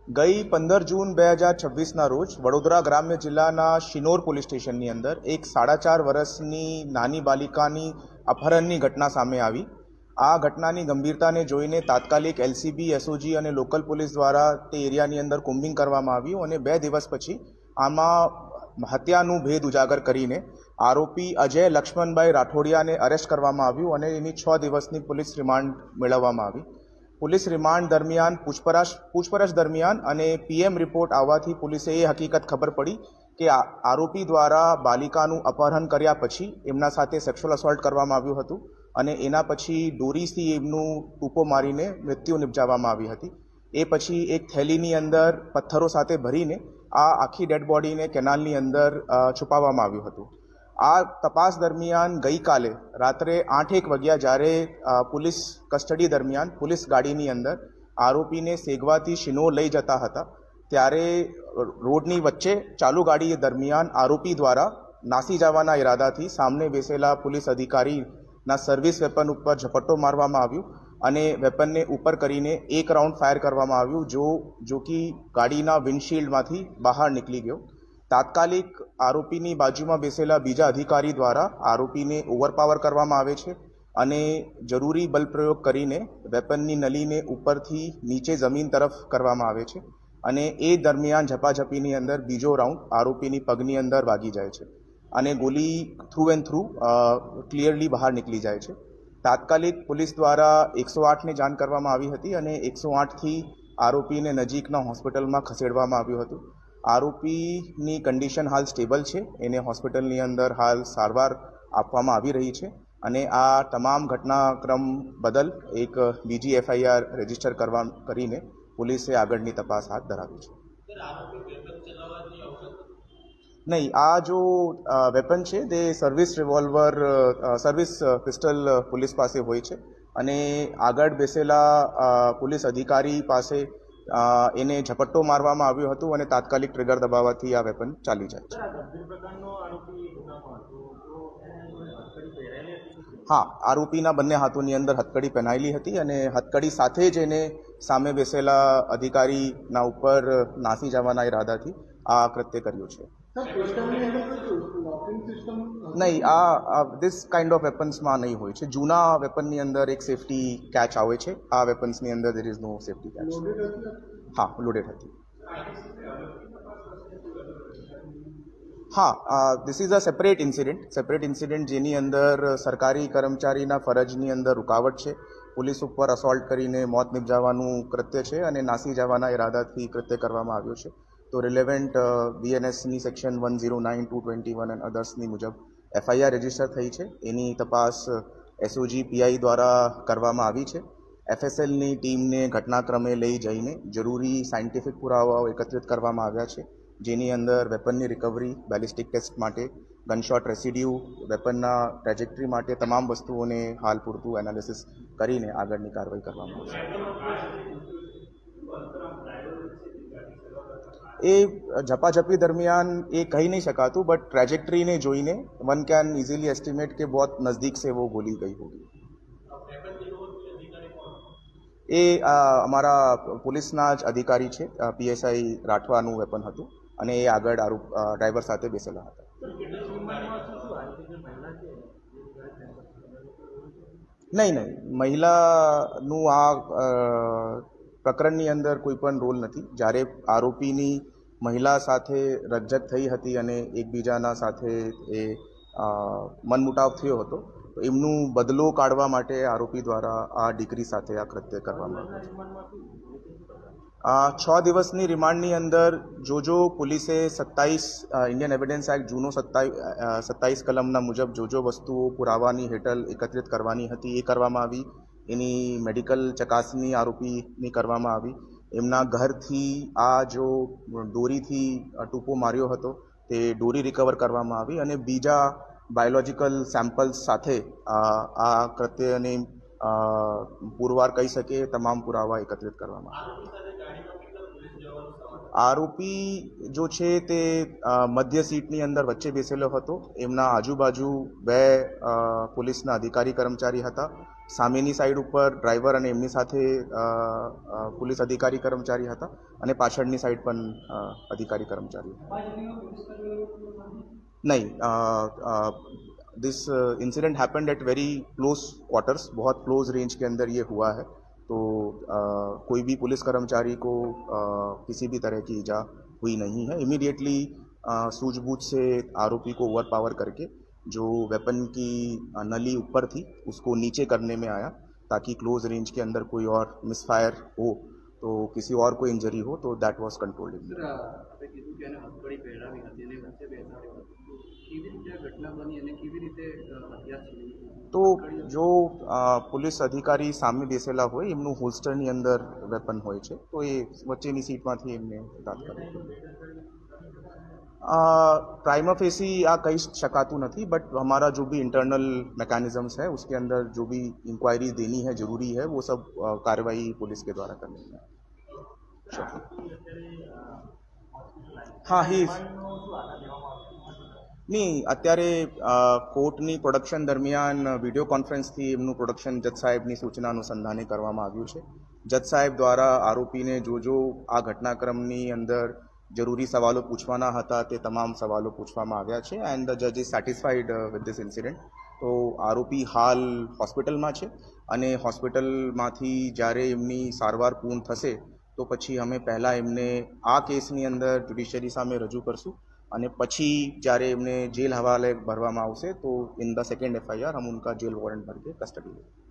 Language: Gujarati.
ગઈ 15 જૂન 2026ના રોજ વડોદરા ગ્રામ્ય જિલ્લાના શિનોર પોલીસ સ્ટેશનની અંદર એક 4.5 વર્ષની નાની બાલિકાની અપહરણની ઘટના સામે આવી। આ ઘટનાની ગંભીરતાને જોઈને તાત્કાલિક એલસીબી, એસઓજી અને લોકલ પોલીસ દ્વારા તે એરિયાની અંદર કોમ્બિંગ કરવામાં આવ્યું અને 2 દિવસ પછી આમાં હત્યાનું ભેદ ઉજાગર કરીને આરોપી અજય લક્ષ્મણભાઈ રાઠોડિયાને અરેસ્ટ કરવામાં આવ્યું અને એની 6 દિવસની પોલીસ રિમાન્ડ મેળવવામાં આવી। पुलिस रिमांड दरमियान पूछपरछ दरमियान अने पीएम रिपोर्ट आववाथी पुलिसे ए हकीकत खबर पड़ी कि आरोपी द्वारा बालिकाનું अपहरण कर्या पछी एमना साथे सेक्शुअल असोल्ट करवामां आव्युं हतुं अने एना पछी दोरीथी एमनुं टूपो मारीने मृत्यु निपजाववामां आवी हती। ए पछी एक थैलीनी अंदर पत्थरों साथे भरीने आ आखी डेड बॉडीने केनालनी अंदर छुपाववामां आव्युं हतुं। आ तपास दरमियान गई काले रात्रे 8-1 वाग्या જ્યારે पुलिस कस्टडी दरमियान पुलिस गाड़ीनी अंदर आरोपीने सेगवाथी शिनोर लई जता हता त्यारे रोडनी वच्चे चालू गाड़ी दरमियान आरोपी द्वारा नासी जवाना इरादाथी सामने बेसेला पुलिस अधिकारीना सर्विस वेपन उपर झपट्टो मारवामां आव्यो અને વેપનને ઉપર કરીને એક રાઉન્ડ ફાયર કરવામાં આવ્યું જો કે ગાડીના વિન્ડશીલ્ડમાંથી બહાર નીકળી ગયો। તાત્કાલિક આરોપીની બાજુમાં બેસેલા બીજા અધિકારી દ્વારા આરોપીને ઓવરપાવર કરવામાં આવે છે અને જરૂરી બલ પ્રયોગ કરીને વેપનની નલીને ઉપરથી નીચે જમીન તરફ કરવામાં આવે છે અને એ દરમિયાન ઝપાઝપીની અંદર બીજો રાઉન્ડ આરોપીની પગની અંદર વાગી જાય છે અને ગોલી થ્રુ એન્ડ થ્રુ ક્લિયરલી બહાર નીકળી જાય છે। તાત્કાલિક પોલીસ દ્વારા 108ને જાણ કરવામાં આવી હતી અને 108થી આરોપીને નજીકના હોસ્પિટલમાં ખસેડવામાં આવ્યું હતું। આરોપીની કન્ડિશન હાલ સ્ટેબલ છે, એને હોસ્પિટલની અંદર હાલ સારવાર આપવામાં આવી રહી છે અને આ તમામ ઘટનાક્રમ બદલ એક બીજી એફઆઈઆર રજીસ્ટર કરીને પોલીસે આગળની તપાસ હાથ ધરાવી છે। નહીં, આ જો વેપન છે તે service revolver service pistol police પાસે હોય છે અને આગળ બેસેલા પોલીસ અધિકારી પાસે એને ઝપટ્ટો મારવામાં આવ્યો હતો અને તાત્કાલિક ટ્રિગર દબાવવાથી આ વેપન ચાલી જાય છે। હા, આરોપીના બંને હાથોની અંદર હથકડી પહેરાયેલી હતી અને હથકડી સાથે જ એને સામે બેસેલા અધિકારીના ઉપર નાસી જવાના ઈરાદાથી આ કૃત્ય કર્યું છે। નહીં, આ ધીસ કાઇન્ડ ઓફ વેપન્સમાં નહીં હોય છે। જૂના વેપનની અંદર એક સેફટી કેચ આવે છે, આ વેપન્સની અંદર there is no safety catch. હા, લોડેડ હતી। હા, this is a separate incident જેની અંદર સરકારી કર્મચારીના ફરજની અંદર રૂકાવટ છે, પોલીસ ઉપર અસોલ્ટ કરીને મોત નિપજાવવાનું કૃત્ય છે અને નાસી જવાના ઈરાદાથી કૃત્ય કરવામાં આવ્યો છે। તો રિલેવન્ટ બીએનએસની સેક્શન 109, 221 અને અધર્સની મુજબ એફઆઈઆર રજીસ્ટર થઈ છે। એની તપાસ એસઓજી પીઆઈ દ્વારા કરવામાં આવી છે। એફએસએલની ટીમને ઘટનાક્રમે લઈ જઈને જરૂરી સાયન્ટિફિક પુરાવાઓ એકત્રિત કરવામાં આવ્યા છે, જેની અંદર વેપનની રિકવરી, બેલિસ્ટિક ટેસ્ટ માટે, ગનશોટ રેસિડ્યુ, વેપનના ટ્રેજેક્ટરી માટે તમામ વસ્તુઓને હાલ પૂરતું એનાલિસિસ કરીને આગળની કાર્યવાહી કરવામાં આવશે। એ ઝપાઝપી દરમિયાન એ કહી નહીં શકાતું, બટ ટ્રેજેક્ટરીને જોઈને वन कैन इजीली एस्टिमेट के बहुत नज़दीक से वो गोली गई होगी। એ અમારા પોલીસના જ અધિકારી છે, પીએસઆઈ રાઠવાનું વેપન હતું અને એ આગળ ડ્રાઈવર સાથે બેસેલા હતા। નહીં, મહિલાનું આ પ્રકરણની અંદર કોઈ પણ રોલ નથી। જ્યારે આરોપીની મહિલા સાથે રકઝક થઈ હતી અને એકબીજાના સાથે એ મનમુટાવ થયો હતો, તો એમનું બદલો કાઢવા માટે આરોપી દ્વારા આ દીકરી સાથે આ કૃત્ય કરવામાં આવ્યું। 6 દિવસની રિમાન્ડની અંદર જો પોલીસે 27 ઇન્ડિયન એવિડન્સ એક્ટ જૂનો 27 કલમના મુજબ જો વસ્તુઓ પુરાવાની હેઠળ એકત્રિત કરવાની હતી એ કરવામાં આવી। એની મેડિકલ ચકાસણી આરોપીની કરવામાં આવી। એમના ઘરથી આ જો દોરીથી ટૂંપો માર્યો હતો તે દોરી રિકવર કરવામાં આવી અને બીજા બાયોલોજિકલ સેમ્પલ્સ સાથે આ કૃત્યને પુરવાર કહી શકે તમામ પુરાવા એકત્રિત કરવામાં આવ્યા। આરોપી જો છે તે મધ્ય સીટની અંદર વચ્ચે બેસેલો હતો। એમના આજુબાજુ 2 પોલીસના અધિકારી કર્મચારી હતા, સામેની સાઈડ ઉપર ડ્રાઈવર અને એમની સાથે પોલીસ અધિકારી કર્મચારી હતા અને પાછળની સાઈડ પણ અધિકારી કર્મચારી नहीं this incident happened at very close quarters, बहुत क्लोज रेंज के अंदर ये हुआ है। तो कोई भी पुलिस कर्मचारी को किसी भी तरह की इजा हुई नहीं है। इमीडिएटली सूझबूझ से आरोपी को ओवरपावर करके जो वेपन की नली ऊपर थी उसको नीचे करने में आया ताकि क्लोज रेंज के अंदर कोई और मिसफायर हो तो किसी और को इंजरी हो, तो दैट वॉज कंट्रोल्ड। તો જો પોલીસ અધિકારી સામે બેસેલા હોય એમનું હોલ્સ્ટરની અંદર વેપન હોય છે તો એ વચ્ચેની સીટમાંથી એમને તાત્કાલિક प्राइमा फेसी आ कही शकातु नहीं, बट हमारा जो भी इंटरनल मैकेनिज्म्स है उसके अंदर जो भी इंक्वायरी देनी है जरूरी है वो सब कार्रवाई पुलिस के द्वारा करनी है। हाँ ही नहीं अत्यारे कोर्टनी प्रोडक्शन दरमियान वीडियो कॉन्फ्रेंसथी एमनुं प्रोडक्शन जज साहेबनी सूचना अनुसंधाने करवामां आव्युं छे। जज साहेब द्वारा आरोपी ने जो आ घटनाक्रमनी अंदर जरूरी सवालों पूछवाना हता ते तमाम सवालों पूछवामां आव्या छे एंड द जज is satisfied with this incident. तो आरोपी हाल होस्पिटल में छे अने होस्पिटलमांथी ज्यारे एमनी सारवार पूर्ण थशे तो पछी अमे पहला एमने आ केसनी अंदर जुडिशियरी सामे रजू करशुं અને પછી જ્યારે એમને જેલ હવાલે ભરવામાં આવશે તો ઇન ધ સેકન્ડ FIR हम उनका जेल वारंट भर के कस्टडी लेंगे।